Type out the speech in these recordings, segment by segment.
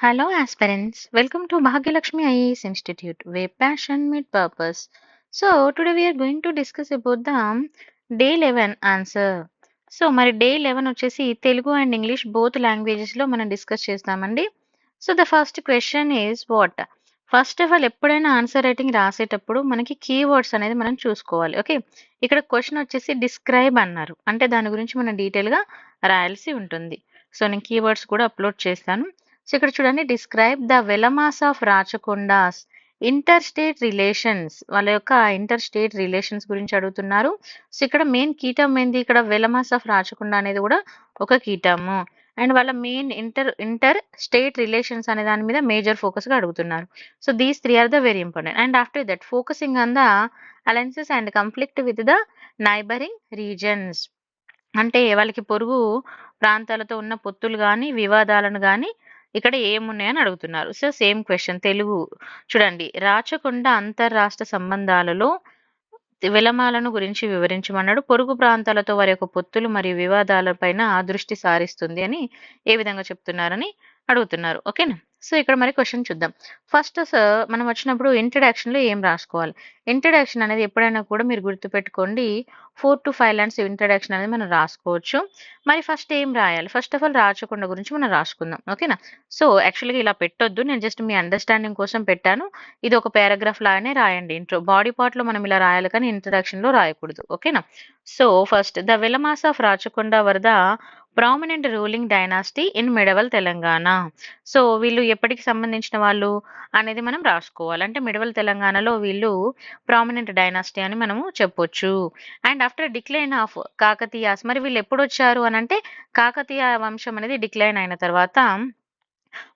Hello, aspirants. Welcome to Bhagyalakshmi IAS Institute, where passion meet purpose. So, today we are going to discuss about the day 11 answer. మరి day 11 వచ్చేసి Telugu and English both లాంగ్వేజెస్లో మనం discuss చేస్తామండి. So the first question is what? First of all ఎప్పుడైనా answer writing రాసేటప్పుడు మనకి keywords అనేది మనం చూసుకోవాలి. ఓకే, ఇక్కడ క్వశ్చన్ వచ్చేసి డిస్క్రైబ్ అన్నారు, అంటే దాని గురించి మనం డీటెయిల్గా రాయాల్సి ఉంటుంది. సో నేను కీవర్డ్స్ కూడా అప్లోడ్ చేస్తాను. సో ఇక్కడ చూడండి, describe the Velamas of Rachakondas inter state relations, వాళ్ళ యొక్క ఇంటర్ స్టేట్ రిలేషన్స్ గురించి అడుగుతున్నారు. సో ఇక్కడ మెయిన్ కీటం ఏంది, ఇక్కడ వెలమాస్ ఆఫ్ రాచకొండ అనేది కూడా ఒక కీటము. అండ్ వాళ్ళ మెయిన్ ఇంటర్ స్టేట్ రిలేషన్స్ అనే దాని మీద మేజర్ ఫోకస్ గా అడుగుతున్నారు. So these three are the very important. And after that focusing on the alliances and conflict with the neighbouring regions, అంటే వాళ్ళకి పొరుగు ప్రాంతాలతో ఉన్న పొత్తులు కానీ వివాదాలను కానీ ఇక్కడ ఏమున్నాయని అడుగుతున్నారు. సో సేమ్ క్వశ్చన్ తెలుగు చూడండి, రాచకొండ అంతర్రాష్ట్ర సంబంధాలలో విలమాలను గురించి వివరించమన్నాడు. పొరుగు ప్రాంతాలతో వారి యొక్క పొత్తులు మరియు వివాదాలపైన దృష్టి సారిస్తుంది అని ఏ విధంగా చెప్తున్నారని అడుగుతున్నారు. ఓకేనా? సో ఇక్కడ మరి క్వశ్చన్ చూద్దాం. ఫస్ట్ మనం వచ్చినప్పుడు ఇంట్రడక్షన్ లో ఏం రాసుకోవాలి? ఇంట్రడక్షన్ అనేది ఎప్పుడైనా కూడా మీరు గుర్తుపెట్టుకోండి, 4 to 5 లైన్స్ ఇంట్రడక్షన్ అనేది మనం రాసుకోవచ్చు. మరి ఫస్ట్ ఏం రాయాలి? ఫస్ట్ ఆఫ్ ఆల్ రాచకొండ గురించి మనం రాసుకుందాం. ఓకేనా? సో యాక్చువల్గా ఇలా పెట్టొద్దు, నేను జస్ట్ మీ అండర్స్టాండింగ్ కోసం పెట్టాను. ఇది ఒక పారాగ్రాఫ్ లాగానే రాయండి. ఇంట్రో బాడీ పార్ట్ లో మనం ఇలా రాయాలి కానీ ఇంట్రడక్షన్ లో రాయకూడదు. ఓకేనా? So first, the Velamas of Rachakonda were the prominent ruling dynasty in medieval Telangana. So వీళ్ళు ఎప్పటికి సంబంధించిన వాళ్ళు అనేది మనం రాసుకోవాలి. అంటే మిడవల్ తెలంగాణలో వీళ్ళు ప్రామినెంట్ డైనాసిటీ అని మనము చెప్పొచ్చు. And after decline of Kakatiyas, మరి వీళ్ళు ఎప్పుడు వచ్చారు అని అంటే కాకతీయ వంశం అనేది డిక్లైన్ అయిన తర్వాత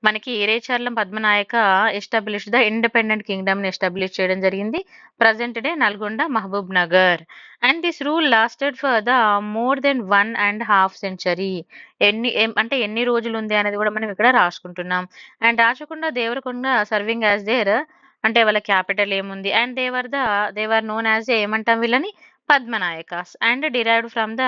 మనకి Recharla Padmanayaka establish the independent kingdom ని ఎస్టాబ్లిష్ చేయడం జరిగింది. Present day Nalgonda, Mahbubnagar. And this rule lasted for the more than 1.5 century. అంటే ఎన్ని రోజులు ఉంది అనేది కూడా మనం ఇక్కడ రాసుకుంటున్నాం. And Rachakonda Devarakonda serving as there, అంటే వాళ్ళ క్యాపిటల్ ఏముంది, అండ్ దేవర్ నోన్ యాజ్ ఏమంటాం వీళ్ళని, Padmanayakas. And derived from the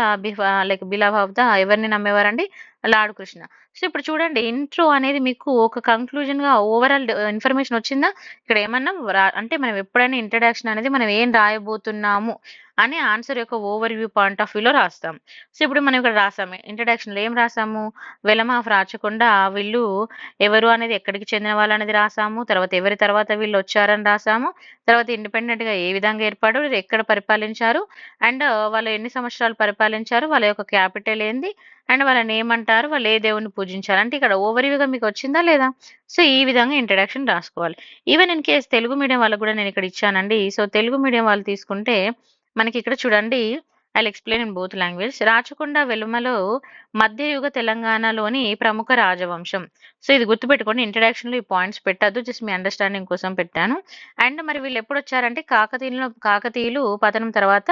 below of the, ఎవరిని నమ్మేవారండి, లార్డ్ కృష్ణ. సో ఇప్పుడు చూడండి, ఇంట్రో అనేది మీకు ఒక కంక్లూజన్ గా ఓవరాల్ ఇన్ఫర్మేషన్ వచ్చిందా? ఇక్కడ ఏమన్నా అంటే మనం ఎప్పుడైనా ఇంట్రడక్షన్ అనేది మనం ఏం రాయబోతున్నాము అని ఆన్సర్ యొక్క ఓవర్ వ్యూ పాయింట్ ఆఫ్ వ్యూలో రాస్తాం. సో ఇప్పుడు మనం ఇక్కడ రాసాము, ఇంట్రడక్షన్ లో ఏం రాసాము, వెలమ ఆఫ్ రాచకొండ వీళ్ళు ఎవరు అనేది, ఎక్కడికి చెందిన వాళ్ళు అనేది రాసాము. తర్వాత ఎవరి తర్వాత వీళ్ళు వచ్చారని రాసాము. తర్వాత ఇండిపెండెంట్ గా ఏ విధంగా ఏర్పాటు, ఎక్కడ పరిపాలించారు, అండ్ వాళ్ళు ఎన్ని సంవత్సరాలు పరిపాలించారు, వాళ్ళ యొక్క క్యాపిటల్ ఏంది, అండ్ వాళ్ళని ఏమంటారు, వాళ్ళు ఏ దేవుని పూజించారు. అంటే ఇక్కడ ఓవర్వ్యూగా మీకు వచ్చిందా లేదా? సో ఈ విధంగా ఇంట్రడక్షన్ రాసుకోవాలి. Even in case Telugu medium వాళ్ళకు కూడా నేను ఇక్కడ ఇచ్చానండి. సో తెలుగు మీడియం వాళ్ళు తీసుకుంటే మనకి ఇక్కడ చూడండి, I explain in both language. Rachakonda వెలుమలో మధ్యయుగ తెలంగాణలోని ప్రముఖ రాజవంశం. సో ఇది గుర్తుపెట్టుకోండి, ఇంట్రడక్షన్ లో ఈ పాయింట్స్ పెట్టద్దు, జస్ట్ మీ అండర్స్టాండింగ్ కోసం పెట్టాను. అండ్ మరి వీళ్ళు ఎప్పుడు వచ్చారంటే కాకతీయులు పతనం తర్వాత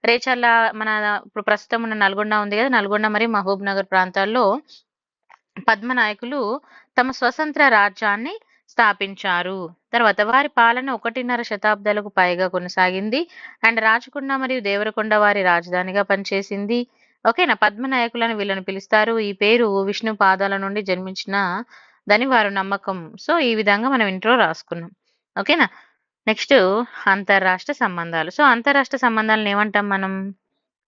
రేచర్ల, మన ఇప్పుడు ప్రస్తుతం ఉన్న నల్గొండ ఉంది కదా, నల్గొండ మరియు మహబూబ్ నగర్ ప్రాంతాల్లో పద్మనాయకులు తమ స్వతంత్ర రాజ్యాన్ని స్థాపించారు. తర్వాత వారి పాలన 1.5 శతాబ్దాలకు పైగా కొనసాగింది. అండ్ రాచకొండ మరియు దేవరకొండ వారి రాజధానిగా పనిచేసింది. ఓకేనా? పద్మనాయకులను వీళ్ళని పిలుస్తారు. ఈ పేరు విష్ణు పాదాల నుండి జన్మించిన దని వారు నమ్మకం. సో ఈ విధంగా మనం ఇంట్రో రాసుకున్నాం. ఓకేనా? నెక్స్ట్, అంతర్రాష్ట్ర సంబంధాలు. సో అంతర్రాష్ట్ర సంబంధాలను ఏమంటాం మనం?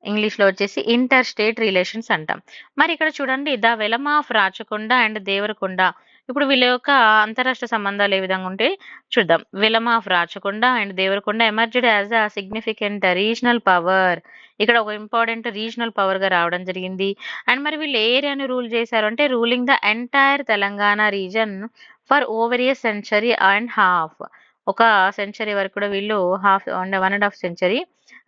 ఇంగ్లీష్ లో వచ్చేసి ఇంటర్ స్టేట్ రిలేషన్స్ అంటాం. మరి ఇక్కడ చూడండి, the Velama of Rachakonda and Devarakonda. ఇప్పుడు వీళ్ళ యొక్క అంతరాష్ట్ర సంబంధాలు ఏ విధంగా ఉంటే చూద్దాం. Velama of Rachakonda and Devarakonda emerged as a significant regional power. ఇక్కడ ఒక ఇంపార్టెంట్ రీజనల్ పవర్ గా రావడం జరిగింది. అండ్ మరి వీళ్ళు ఏ ఏరియాని రూల్ చేశారు అంటే, ruling the entire Telangana reason for over a century and half. ఒక సెంచరీ వరకు కూడా వీళ్ళు, 1.5 century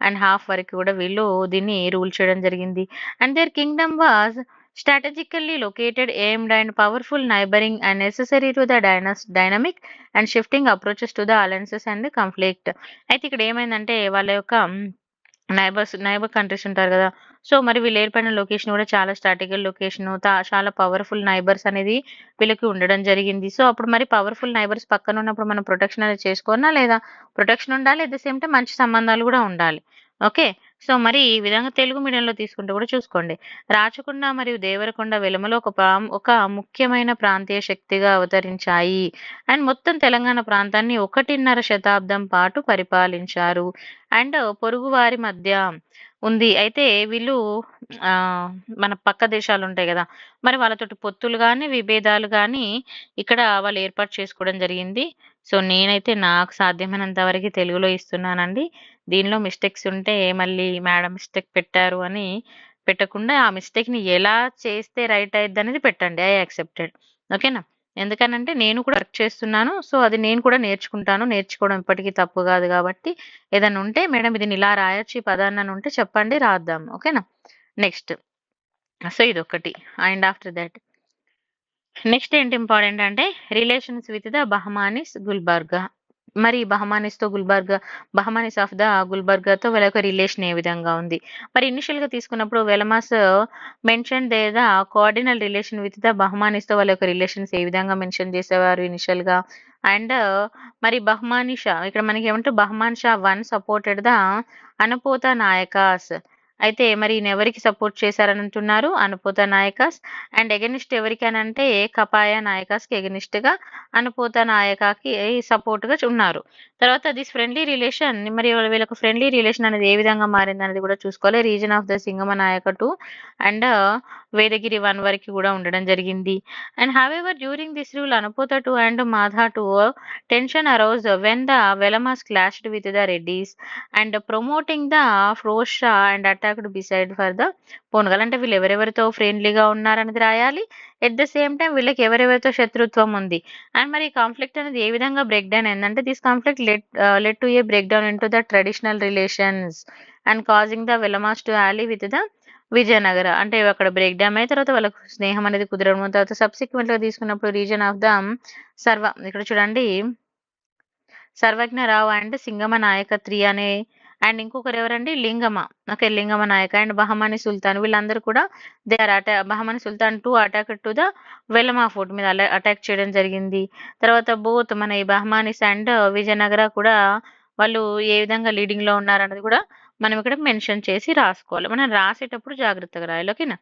అండ్ హాఫ్ వరకు కూడా వీళ్ళు దీన్ని రూల్ చేయడం జరిగింది. And there Kingdom was strategically located, aimed and powerful neighbouring and necessary to the dynamic and shifting approaches to the alliances and conflict. అయితే ఇక్కడ ఏమైందంటే వాళ్ళ యొక్క నైబర్ కంట్రీస్ ఉంటారు కదా, సో మరి వీళ్ళు ఏర్పడిన లొకేషన్ కూడా చాలా స్ట్రాటజికల్ లొకేషన్, చాలా పవర్ఫుల్ నైబర్స్ అనేది వీళ్ళకి ఉండడం జరిగింది. సో అప్పుడు మరి పవర్ఫుల్ నైబర్స్ పక్కన ఉన్నప్పుడు మనం ప్రొటెక్షన్ అనేది చేసుకోవాలా లేదా? ప్రొటెక్షన్ ఉండాలి, అట్ ద సేమ్ టైం మంచి సంబంధాలు కూడా ఉండాలి. ఓకే, సో, మరి ఈ విధంగా తెలుగు మీడియంలో తీసుకుంటే కూడా చూసుకోండి. రాచకొండ మరియు దేవరకొండ వెలుమలో ఒక ముఖ్యమైన ప్రాంతీయ శక్తిగా అవతరించాయి. అండ్ మొత్తం తెలంగాణ ప్రాంతాన్ని 1.5 శతాబ్దం పాటు పరిపాలించారు. అండ్ పొరుగువారి మధ్య ఉంది. అయితే వీళ్ళు ఆహ్, మన పక్క దేశాలుంటాయి గదా! మరి వాళ్ళతోటి పొత్తులు గాని, విభేదాలు గాని ఇక్కడ వాళ్ళు ఏర్పాటు చేసుకోవడం జరిగింది. సో, నేనైతే నాకు సాధ్యమైనంత వరకి తెలుగులో ఇస్తున్నానండి. దీనిలో మిస్టేక్స్ ఉంటే మళ్ళీ మేడం మిస్టేక్ పెట్టారు అని పెట్టకుండా, ఆ మిస్టేక్‌ని ఎలా చేస్తే రైట్ అయిద్దనేది పెట్టండి. I accepted. ఓకేనా? ఎందుకనంటే నేను కూడా వర్క్ చేస్తున్నాను. సో, అది నేను కూడా నేర్చుకుంటాను. నేర్చుకోవడం ఎప్పటికి తప్పు గాదు గాబట్టి, ఏదైనా ఉంటే మేడం దీన్ని ఇలా రాయొచ్చు ఈ పదాన్ని అని ఉంటే చెప్పండి రాద్దాం. ఓకేనా? నెక్స్ట్. సో, ఇదొకటి. అండ్ ఆఫ్టర్ థట్ నెక్స్ట్ ఏంటి ఇంపార్టెంట్ అంటే రిలేషన్స్ విత్ ద బహమానిస్ గుల్బర్గా. మరి బహమానిస్‌తో బహమానిస్ ఆఫ్ ద గుల్బర్గాతో వీళ్ళ యొక్క రిలేషన్ ఏ విధంగా ఉంది? మరి ఇనీషియల్‌గా తీసుకున్నప్పుడు Velamas mention there the cardinal relation with the బహమానిస్‌తో వాళ్ళ యొక్క రిలేషన్స్ ఏ విధంగా మెన్షన్ చేసేవారు ఇనీషియల్‌గా? అండ్ మరి బహమాని షా ఇక్కడ మనకేమంటే బహమాన్ షా 1 సపోర్టెడ్ ద అనపోత నాయకాస్. అయితే మరి ఈయనెవరికి సపోర్ట్ చేశారని అంటున్నారు? అనుపోత నాయకాస్. అండ్ ఎగనిస్ట్ ఎవరికనంటే కపాయ నాయకాస్‌కి ఎగనిస్ట్‌గా అనుపోత నాయకకి సపోర్ట్‌గా ఉన్నారు. తర్వాత దిస్ ఫ్రెండ్లీ రిలేషన్ మరి వీళ్ళకి ఫ్రెండ్లీ రిలేషన్ అనేది ఏ విధంగా మారిందనేది కూడా చూసుకోవాలి. Reason of the Singama Nayaka 2 and Vedagiri 1 వరకు కూడా ఉండడం జరిగింది. And however during this rule Anupota 2 and Madha 2 tension arose when the Velamas clashed with the Reddis and promoting the Firoz Shah and attacked beside for the Panagal. అంటే వీళ్ళు ఎవరెవరితో ఫ్రెండ్లీగా ఉన్నారనేది రాయాలి. ఎట్ ద సేమ్ టైమ్ వీళ్ళకి ఎవరెవరితో శత్రుత్వం ఉంది. అండ్ మరి కాన్ఫ్లిక్ట్ అనేది ఏ విధంగా బ్రేక్ డౌన్ అయిందంటే this conflict led to a break down into the traditional relations and causing the Velamas to ally with the Vijayanagara. అంటే అక్కడ బ్రేక్ డౌన్ అయిన తర్వాత వాళ్ళకు స్నేహం అనేది కుదరడం. తర్వాత సబ్సిక్వెంట్‌గా తీసుకున్నప్పుడు రీజన్ ఆఫ్ ద ఇక్కడ చూడండి సర్వజ్ఞరావు అండ్ సింగమ నాయక 3 అనే అండ్ ఇంకొకరు ఎవరండి లింగమ. Okay. లింగమ Nayaka and Bahmani Sultan వీళ్ళందరూ కూడా they are Bahmani Sultan 2 attack to the Velama fort మీద అటాక్ చేయడం జరిగింది. తర్వాత బోత్ మన ఈ బహమానిస్ అండ్ విజయనగర కూడా వాళ్ళు ఏ విధంగా లీడింగ్‌లో ఉన్నారన్నది కూడా మనం ఇక్కడ మెన్షన్ చేసి రాసుకోవాలి. మనం రాసేటప్పుడు జాగ్రత్తగా రాయాలి. ఓకేనా?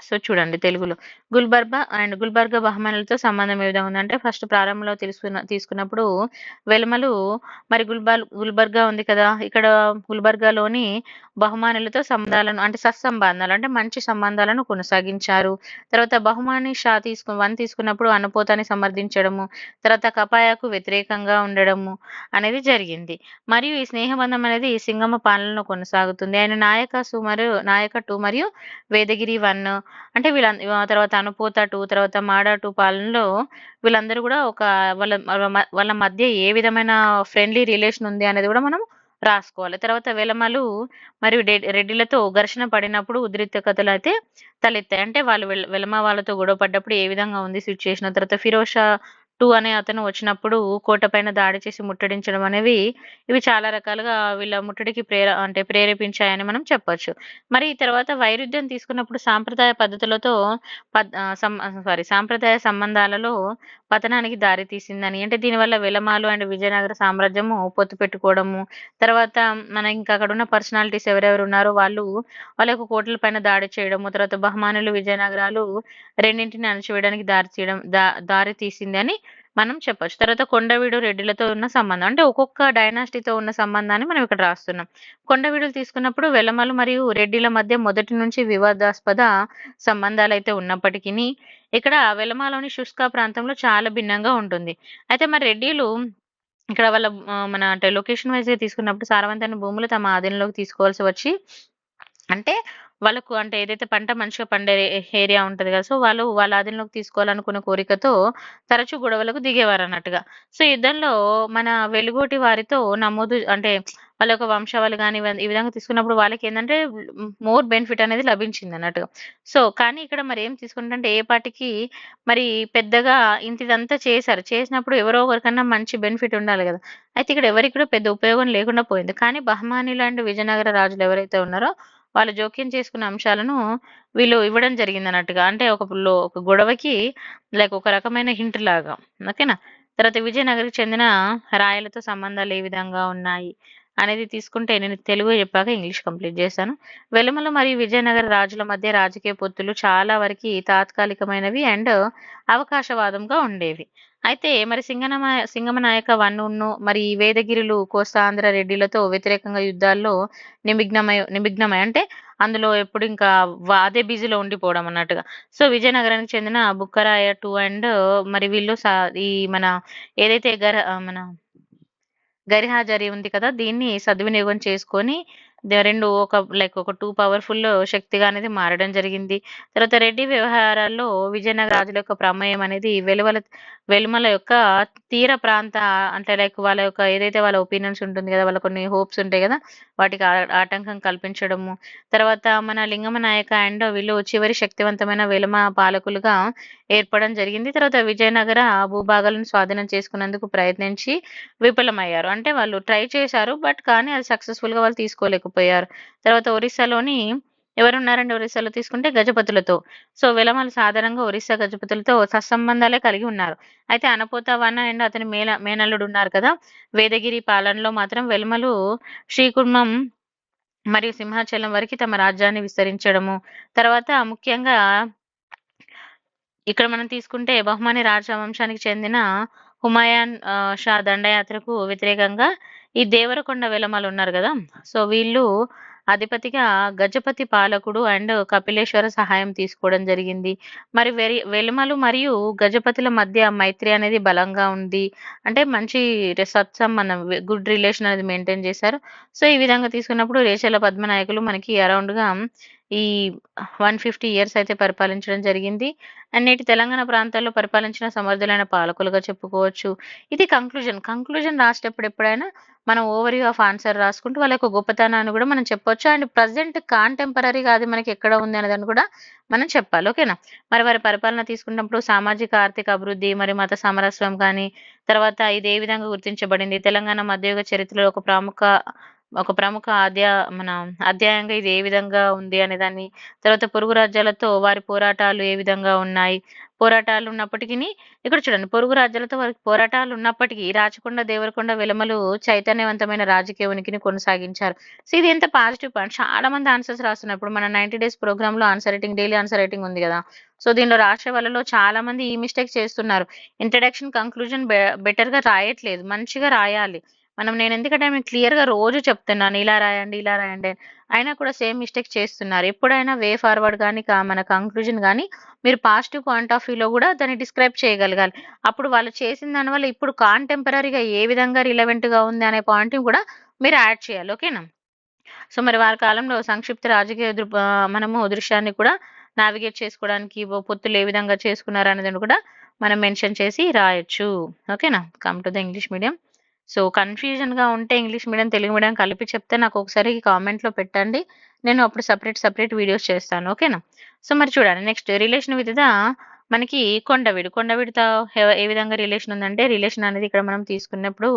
సో చూడండి తెలుగులో. గుల్బర్గా బహమానులతో సంబంధం ఏ విధంగా ఉందంటే ఫస్ట్ ప్రారంభంలో తీసుకున్నప్పుడు వెలుమలు మరి గుల్బర్గా ఉంది కదా! ఇక్కడ గుల్బర్గాలోని బహుమానులతో సంబంధాలను అంటే సత్సంబంధాలు అంటే మంచి సంబంధాలను కొనసాగించారు. తర్వాత బహుమాని షా 1 తీసుకున్నప్పుడు అనుపోతాన్ని సమర్థించడము, తర్వాత కపాయాకు వ్యతిరేకంగా ఉండడము అనేది జరిగింది. మరియు ఈ స్నేహబంధం అనేది సింగమ పాలనలో కొనసాగుతుంది. ఆయన నాయక 2 మరియు వేదగిరి 1 అంటే తర్వాత అనుపోత 2 తర్వాత మాడ 2 పాలనలో వీళ్ళందరూ కూడా ఒక వాళ్ళ వాళ్ళ మధ్య ఏ విధమైన ఫ్రెండ్లీ రిలేషన్ ఉంది అనేది కూడా మనం రాసుకోవాలి. తర్వాత వెలమలు మరియు రెడ్డిలతో ఘర్షణ పడినప్పుడు ఉద్రిక్తతలు అయితే తలెత్తాయి. అంటే వాళ్ళు వెలమ వాళ్ళతో గొడవ పడ్డప్పుడు ఏ విధంగా ఉంది సిట్యుయేషన్. తర్వాత ఫిరోజ్ షా 2 అనే అతను వచ్చినప్పుడు కోట పైన దాడి చేసి ముట్టడించడం అనేవి ఇవి చాలా రకాలుగా వీళ్ళ ముట్టడికి ప్రేరేపించాయని మనం చెప్పొచ్చు. మరి తర్వాత వైరుధ్యం తీసుకున్నప్పుడు సాంప్రదాయ పద్ధతులతో సాంప్రదాయ సంబంధాలలో పతనానికి దారి తీసిందని. అంటే దీనివల్ల వెలమాలు అండ్ విజయనగర సామ్రాజ్యము పొత్తు పెట్టుకోవడము. తర్వాత మన ఇంకా అక్కడున్న పర్సనాలిటీస్ ఎవరెవరు ఉన్నారో వాళ్ళ యొక్క కోటల పైన దాడి చేయడము. తర్వాత బహమానులు, విజయనగరాలు రెండింటిని అణచివేయడానికి దారి తీసింది అని మనం చెప్పొచ్చు. తర్వాత కొండవీడు రెడ్డిలతో ఉన్న సంబంధం. అంటే ఒక్కొక్క డైనాసిటీతో ఉన్న సంబంధాన్ని మనం ఇక్కడ రాస్తున్నాం. కొండవీడులు తీసుకున్నప్పుడు వెలమలు మరియు రెడ్డిల మధ్య మొదటి నుంచి వివాదాస్పద సంబంధాలైతే ఉన్నప్పటికిని, ఇక్కడ వెలమలోని శుష్క ప్రాంతంలో చాలా భిన్నంగా ఉంటుంది. అయితే మరి రెడ్డిలు ఇక్కడ వాళ్ళ మన అంటే లొకేషన్ వైస్‌గా తీసుకున్నప్పుడు సారవంతమైన భూములు తమ ఆధీనంలోకి తీసుకోవాల్సి వచ్చి అంటే వాళ్ళకు అంటే ఏదైతే పంట మంచిగా పండే ఏరియా ఉంటది కదా! సో, వాళ్ళ ఆధీనంలోకి తీసుకోవాలనుకున్న కోరికతో తరచూ గొడవలకు దిగేవారన్నట్టుగా. సో, యుద్ధంలో మన వెలుగోటి వారితో నమోదు అంటే వాళ్ళ యొక్క వంశావళి గాని ఈ విధంగా తీసుకున్నప్పుడు వాళ్ళకేందంటే మోర్ బెనిఫిట్ అనేది లభించిందన్నట్టుగా. సో, కానీ ఇక్కడ మరి ఏం తీసుకుంటే ఏ పార్టీకి మరి పెద్దగా ఇదంతా చేశారు. చేసినప్పుడు ఎవరో ఒకరికన్నా మంచి బెనిఫిట్ ఉండాలి గదా! అయితే ఇక్కడ ఎవరికీ కూడా పెద్ద ఉపయోగం లేకుండా పోయింది. కానీ బహమానీలు అండ్ విజయనగర రాజులు ఎవరైతే ఉన్నారో వాళ్ళు జోక్యం చేసుకున్న అంశాలను వీళ్ళు ఇవ్వడం జరిగిందన్నట్టుగా. అంటే ఒక గొడవకి లైక్ ఒక రకమైన హింట్ లాగా. ఓకేనా? తర్వాత విజయనగర్‌కి చెందిన రాయలతో సంబంధాలు ఏ విధంగా ఉన్నాయి? అనేది తీసుకుంటే నేను తెలుగు చెప్పాక ఇంగ్లీష్ కంప్లీట్ చేశాను. వెలుమల మరియు విజయనగర రాజుల మధ్య రాజకీయ పొత్తులు చాలా వరకి తాత్కాలికమైనవి అండ్ అవకాశవాదంగా ఉండేవి. అయితే మరి సింగమనాయక వన్నును మరి వేదగిరిలు కోస్తాంధ్ర రెడ్డిలతో వ్యతిరేకంగా యుద్ధాల్లో నిమగ్నమై అంటే అందులో ఎప్పుడు ఇంకా అదే బిజీలో ఉండిపోవడం అన్నట్టుగా. సో విజయనగరానికి చెందిన బుక్కరాయ టూ అండ్ మరి వీళ్ళు ఈ మన ఏదైతే మన గరిహాజరి ఉంది కదా! దీన్ని సద్వినియోగం చేసుకొని 2 ఒక 2 పవర్‌ఫుల్ శక్తిగా అనేది మారడం జరిగింది. తర్వాత రెడ్డి వ్యవహారాల్లో విజయనగర రాజుల యొక్క ప్రమేయం అనేది వెలుమల యొక్క తీర ప్రాంత అంటే వాళ్ళ యొక్క ఏదైతే వాళ్ళ ఒపీనియన్స్ ఉంటుంది కదా! వాళ్ళ కొన్ని హోప్స్ ఉంటాయి కదా! వాటికి ఆటంకం కల్పించడము. తర్వాత మన లింగమ నాయక అండ్ వీళ్ళు చివరి శక్తివంతమైన వెలుమ పాలకులుగా ఏర్పడడం జరిగింది. తర్వాత విజయనగర భూభాగాలను స్వాధీనం చేసుకునేందుకు ప్రయత్నించి విఫలమయ్యారు. అంటే వాళ్ళు ట్రై చేశారు. కానీ అది సక్సెస్‌ఫుల్‌గా వాళ్ళు తీసుకోలేకపోయారు. తర్వాత ఒరిస్సాలోని ఎవరున్నారండి ఒరిస్సాలో తీసుకుంటే గజపతులతో. సో, వెలమలు సాధారణంగా ఒరిస్సా గజపతులతో సత్సంబంధాలే కలిగి ఉన్నారు. అయితే అనపోతవన్న అండ్ అతని మేనల్లుడు ఉన్నారు కదా! వేదగిరి పాలనలో మాత్రం వెలుమలు శ్రీకుర్మం మరియు సింహాచలం వరకి తమ రాజ్యాన్ని విస్తరించడము. తర్వాత ముఖ్యంగా ఇక్కడ మనం తీసుకుంటే బహుమని రాజవంశానికి చెందిన హుమాయూన్ షా దండయాత్రకు వ్యతిరేకంగా ఈ దేవరకొండ వెలమలు ఉన్నారు కదా! సో, వీళ్ళు అధిపతిగా గజపతి పాలకుడు అండ్ కపిలేశ్వర సహాయం తీసుకోవడం జరిగింది. మరి వెలుమలు మరియు గజపతుల మధ్య మైత్రి అనేది బలంగా ఉంది. అంటే మంచి సత్సంబంధం గుడ్ రిలేషన్ అనేది మెయింటైన్ చేశారు. సో, ఈ విధంగా తీసుకున్నప్పుడు రేచల పద్మనాయకులు మనకి అరౌండ్‌గా ఈ 150 ఇయర్స్ అయితే పరిపాలించడం జరిగింది. అండ్ నేటి తెలంగాణ ప్రాంతాల్లో పరిపాలించిన సమర్థులైన పాలకులుగా చెప్పుకోవచ్చు. ఇది కంక్లూజన్. కంక్లూజన్ రాసేటప్పుడు ఎప్పుడైనా మనం ఓవర్‌వ్యూ ఆఫ్ ఆన్సర్ రాసుకుంటూ వాళ్ళ యొక్క గొప్పతనాన్ని గూడా మనం చెప్పొచ్చు. అండ్ ప్రెజెంట్ కాంటెంపరరీగా అది మనకి ఎక్కడ ఉంది అనేదాన్ని కూడా మనం చెప్పాలి. ఓకేనా? మరి వారి పరిపాలన తీసుకున్నప్పుడు సామాజిక, ఆర్థిక అభివృద్ధి మరి మత సామరస్యం కానీ, తర్వాత ఇది ఏ విధంగా గుర్తించబడింది? తెలంగాణ మధ్యయుగ చరిత్రలో ఒక ప్రముఖ మన అధ్యాయంగా ఇది ఏ విధంగా ఉంది అనేదాన్ని, తర్వాత పొరుగు రాజ్యాలతో వారి పోరాటాలు ఏ విధంగా ఉన్నాయి? పోరాటాలు ఉన్నప్పటికిని ఇక్కడ చూడండి పొరుగు రాజ్యాలతో వారికి పోరాటాలు ఉన్నప్పటికీ రాచకొండ, దేవరకొండ వెలమలు చైతన్యవంతమైన రాజకీయ ఉనికిని కొనసాగించారు. సో, ఇది ఎంత పాజిటివ్ పాయింట్. చాలా మంది ఆన్సర్స్ రాస్తున్నారు. ఇప్పుడు మన 90 డేస్ ప్రోగ్రామ్‌లో answer writing, daily answer writing ఉంది గదా! సో, దీనిలో రాసే వాళ్ళలో చాలా మంది ఈ మిస్టేక్ చేస్తున్నారు. ఇంట్రడక్షన్, కంక్లూజన్ బెటర్‌గా రాయట్లేదు. మంచిగా రాయాలి. నేనెందుకంటే మీకు క్లియర్‌గా రోజు చెప్తున్నాను. ఇలా రాయండి, ఇలా రాయండి అని. అయినా కూడా సేమ్ మిస్టేక్ చేస్తున్నారు. ఎప్పుడైనా వే ఫార్వర్డ్ గాని, మన కంక్లూజన్ గాని మీరు పాజిటివ్ పాయింట్ ఆఫ్ వ్యూలో గూడా దాన్ని డిస్క్రైబ్ చేయగలగాలి. అప్పుడు వాళ్ళు చేసిన దాని వల్ల ఇప్పుడు కాంటెంపరరీగా ఏ విధంగా రిలవెంట్‌గా ఉంది అనే పాయింట్‌ని కూడా మీరు యాడ్ చేయాలి. ఓకేనా? సో, మరి వారి కాలంలో సంక్షిప్త రాజకీయ మనము దృశ్యాన్ని కూడా నావిగేట్ చేసుకోవడానికి పొత్తులు ఏ విధంగా చేసుకున్నారనేదాన్ని కూడా మనం మెన్షన్ చేసి రాయొచ్చు. ఓకేనా? Come to the English medium. So, కన్‌ఫ్యూజన్‌గా ఉంటే ఇంగ్లీష్ మీడియం, తెలుగు మీడియం కలిపి చెప్తే నాకొకసారి కామెంట్‌లో పెట్టండి. నేను అప్పుడు సెపరేట్ వీడియోస్ చేస్తాను. ఓకేనా? సో, మరి చూడండి నెక్స్ట్ రిలేషన్ విత్ ద మనకి కొండవీడు. కొండవీడుతో ఏ విధంగా రిలేషన్ ఉందంటే, రిలేషన్ అనేది ఇక్కడ మనం తీసుకున్నప్పుడు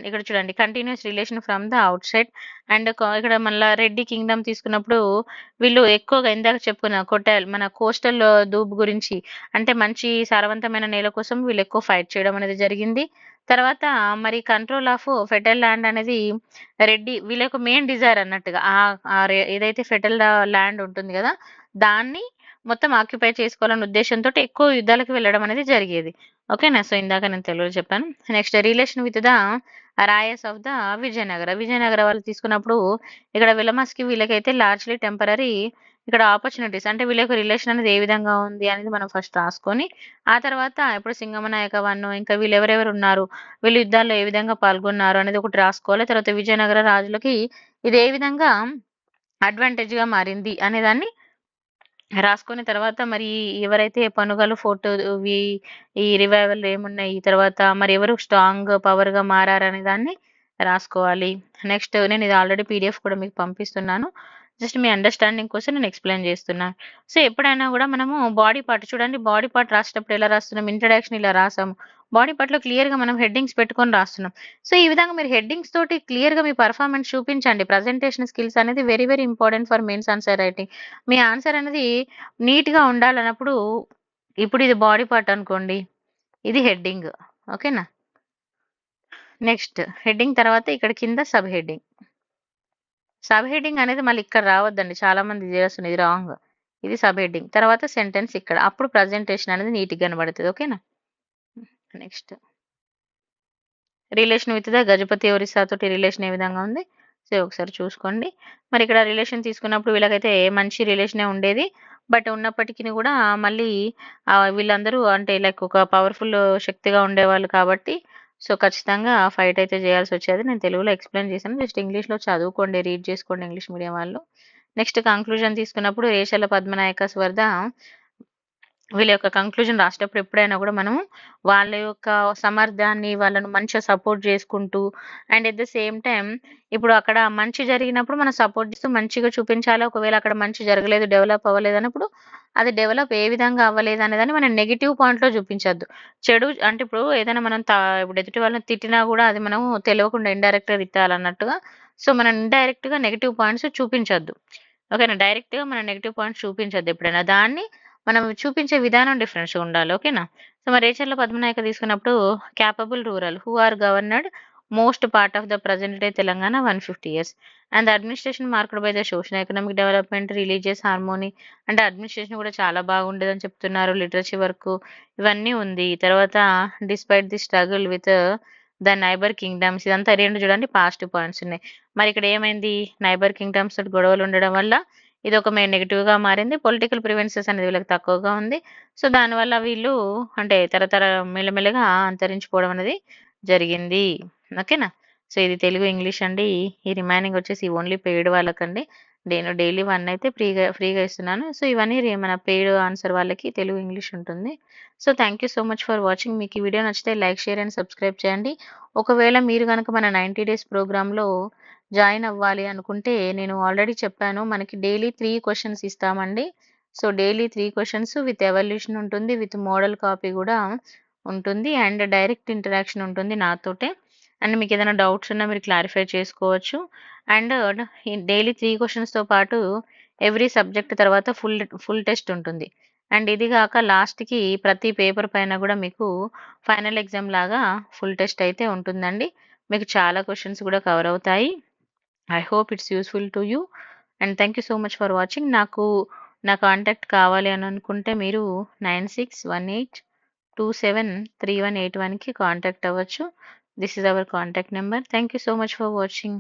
ఇక్కడ చూడండి continuous relation from the outside and ఇక్కడ మళ్ళా రెడ్డి కింగ్‌డమ్ తీసుకున్నప్పుడు వీళ్ళు ఎక్కువగా ఇందాక చెప్పుకున్న మన కోస్టల్ దూబ్ గురించి అంటే మంచి సారవంతమైన నేల కోసం వీళ్ళు ఎక్కువ ఫైట్ చేయడం అనేది జరిగింది. తర్వాత మరి కంట్రోల్ ఆఫ్ ఫెర్టైల్ ల్యాండ్ అనేది రెడ్డి వీళ్ళ యొక్క మెయిన్ డిజైర్ అన్నట్టుగా. ఏదైతే ఫెర్టైల్ ల్యాండ్ ఉంటుంది గదా! దాన్ని మొత్తం ఆక్యుపై చేసుకోవాలన్న ఉద్దేశ్యంతోటి ఎక్కువ యుద్ధాలకు వెళ్ళడం అనేది జరిగేది. ఓకేనా? సో, ఇందాక నేను తెలుగులో చెప్పాను. Next relation with the Royce of the Vijayanagara. Vijayanagara వాళ్ళు తీసుకున్నప్పుడు ఇక్కడ విలమస్‌కి వీళ్ళకైతే లార్జ్‌లీ టెంపరరీ ఇక్కడ ఆపర్చునిటీస్ అంటే వీళ్ళ యొక్క రిలేషన్ అనేది ఏ విధంగా ఉంది అనేది మనం ఫస్ట్ రాసుకొని, ఆ తర్వాత ఇప్పుడు సింగమనాయక వన్ ఇంకా వీళ్ళు ఎవరెవరు ఉన్నారు, వీళ్ళు యుద్ధాల్లో ఏ విధంగా పాల్గొన్నారు అనేది ఒకటి రాసుకోవాలి. తర్వాత విజయనగర రాజులకి ఇది ఏ విధంగా అడ్వాంటేజ్‌గా మారింది అనేదాన్ని రాసుకొని తర్వాత మరి ఎవరైతే పనుగలు ఫోర్ట్‌వి ఈ రివైవల్ ఏమున్నాయి, తర్వాత మరి ఎవరు స్ట్రాంగ్ పవర్‌గా మారారనే దాన్ని రాసుకోవాలి. నెక్స్ట్ నేను ఇది ఆల్రెడీ పీడీఎఫ్ కూడా మీకు పంపిస్తున్నాను. జస్ట్ మీ అండర్‌స్టాండింగ్ కోసం నేను ఎక్స్‌ప్లెయిన్ చేస్తున్నాను. సో, ఎప్పుడైనా గూడా మనము బాడీ పార్ట్ చూడండి బాడీ పార్ట్ రాసేటప్పుడు ఎలా రాస్తున్నాం, ఇంట్రడక్షన్ ఇలా రాసాము. బాడీ పార్ట్‌లో క్లియర్‌గా మనం హెడ్డింగ్స్ పెట్టుకొని రాస్తున్నాం. సో, ఈ విధంగా మీరు హెడ్డింగ్స్ తోటి క్లియర్‌గా మీ పెర్ఫార్మన్స్ చూపించండి. ప్రెజెంటేషన్ స్కిల్స్ అనేది very very important for mains answer writing. Me answer అనేది నీట్‌గా ఉండాలన్నప్పుడు ఇప్పుడు ఇది బాడీ పార్ట్ అనుకోండి. ఇది హెడ్డింగ్. ఓకేనా? నెక్స్ట్ హెడ్డింగ్ తర్వాత ఇక్కడ కింద సబ్ హెడ్డింగ్. సబ్ హెడ్డింగ్ అనేది మళ్ళీ ఇక్కడ రావద్దండి, చాలా మంది చేస్తుంది, ఇది రాంగ్. ఇది సబ్ హెడ్డింగ్ తర్వాత సెంటెన్స్ ఇక్కడ, అప్పుడు ప్రజెంటేషన్ అనేది నీట్గా కనబడుతుంది. ఓకేనా. Next relation with the Gajapati Orissa తోటి రిలేషన్ ఏ విధంగా ఉంది సో ఒకసారి చూసుకోండి. మరి ఇక్కడ రిలేషన్ తీసుకున్నప్పుడు వీళ్ళకైతే మంచి రిలేషనే ఉండేది, బట్ ఉన్నప్పటికీ కూడా మళ్ళీ వీళ్ళందరూ అంటే లైక్ ఒక పవర్ఫుల్ శక్తిగా ఉండేవాళ్ళు కాబట్టి సో ఖచ్చితంగా ఫైట్ అయితే చేయాల్సి వచ్చేది. నేను తెలుగులో ఎక్స్ప్లెయిన్ చేశాను, జస్ట్ ఇంగ్లీష్లో చదువుకోండి, రీడ్ చేసుకోండి ఇంగ్లీష్ మీడియం వాళ్ళు. నెక్స్ట్ కంక్లూజన్ తీసుకున్నప్పుడు రేషాల పద్మనాయక స్వర్ధ వీళ్ళ యొక్క కంక్లూజన్ రాసేటప్పుడు ఎప్పుడైనా కూడా మనం వాళ్ళ యొక్క సమర్థాన్ని వాళ్ళను మంచిగా సపోర్ట్ చేసుకుంటూ and at the same time ఇప్పుడు అక్కడ మంచి జరిగినప్పుడు మనం సపోర్ట్ చేస్తూ మంచిగా చూపించాలి. ఒకవేళ అక్కడ మంచి జరగలేదు, డెవలప్ అవ్వలేదు అన్నప్పుడు అది డెవలప్ ఏ విధంగా అవ్వలేదు అనేదాన్ని మనం నెగిటివ్ పాయింట్లో చూపించద్దు. చెడు అంటే ఇప్పుడు ఏదైనా మనం ఇప్పుడు ఎదుటి వాళ్ళని తిట్టినా కూడా అది మనం తెలియకుండా ఇండైరెక్ట్గా తిట్టాలన్నట్టుగా సో మనం ఇండైరెక్ట్గా నెగిటివ్ పాయింట్స్ చూపించొద్దు. ఓకేనా. డైరెక్ట్గా మనం నెగిటివ్ పాయింట్స్ చూపించొద్దు ఎప్పుడైనా, దాన్ని మనం చూపించే విధానం డిఫరెన్స్‌గా ఉండాలి. ఓకేనా. సో మరి రేచర్ల పద్మనాయక తీసుకున్నప్పుడు capable rural who are governed most part of the present day Telangana 150 years and the administration marked by the social economic development religious harmony అంటే అడ్మినిస్ట్రేషన్ కూడా చాలా బాగుండేదని చెప్తున్నారు. లిటరసీ వర్క్ ఇవన్నీ ఉంది. తర్వాత despite the struggle with the neighbour kingdoms ఇదంతా రెండు చూడండి పాజిటివ్ పాయింట్స్ ఉన్నాయి. మరి ఇక్కడ ఏమైంది, నైబర్ కింగ్డమ్స్ తోటి గొడవలు ఉండడం వల్ల ఇది ఒక మెయిన్ నెగిటివ్గా మారింది. పొలిటికల్ ప్రివెన్సెస్ అనేది వీళ్ళకి తక్కువగా ఉంది. సో దానివల్ల వీళ్ళు అంటే తరతర మెల్లమెల్లగా అంతరించిపోవడం అనేది జరిగింది. ఓకేనా. సో ఇది తెలుగు ఇంగ్లీష్ అండి. ఈ రిమైనింగ్ వచ్చేసి ఓన్లీ పెయిడ్ వాళ్ళకండి. నేను డైలీ 1 అయితే ఫ్రీగా ఇస్తున్నాను. సో ఇవన్నీ మన పెయిడ్ ఆన్సర్ వాళ్ళకి తెలుగు ఇంగ్లీష్ ఉంటుంది. So thank you so much for watching. మీకు ఈ వీడియో నచ్చితే లైక్, షేర్ అండ్ సబ్స్క్రైబ్ చేయండి. ఒకవేళ మీరు కనుక మన 90 డేస్ ప్రోగ్రాంలో జాయిన్ అవ్వాలి అనుకుంటే నేను ఆల్రెడీ చెప్పాను, మనకి డైలీ 3 క్వశ్చన్స్ ఇస్తామండి. So daily 3 questions with evolution ఉంటుంది, విత్ మోడల్ కాపీ కూడా ఉంటుంది అండ్ డైరెక్ట్ ఇంటరాక్షన్ ఉంటుంది నాతోటే. అండ్ మీకు ఏదైనా డౌట్స్ ఉన్నా మీరు క్లారిఫై చేసుకోవచ్చు. అండ్ డైలీ 3 క్వశ్చన్స్తో పాటు ఎవ్రీ సబ్జెక్ట్ తర్వాత ఫుల్ టెస్ట్ ఉంటుంది. అండ్ ఇది కాక లాస్ట్కి ప్రతి పేపర్ పైన కూడా మీకు ఫైనల్ ఎగ్జామ్ లాగా ఫుల్ టెస్ట్ అయితే ఉంటుందండి. మీకు చాలా క్వశ్చన్స్ కూడా కవర్ అవుతాయి. I hope it's useful to you and thank you so much for watching. నా కాంటాక్ట్ కావాలి అని అనుకుంటే మీరు 9618273181కి కాంటాక్ట్ అవ్వచ్చు. This is our contact number. Thank you so much for watching.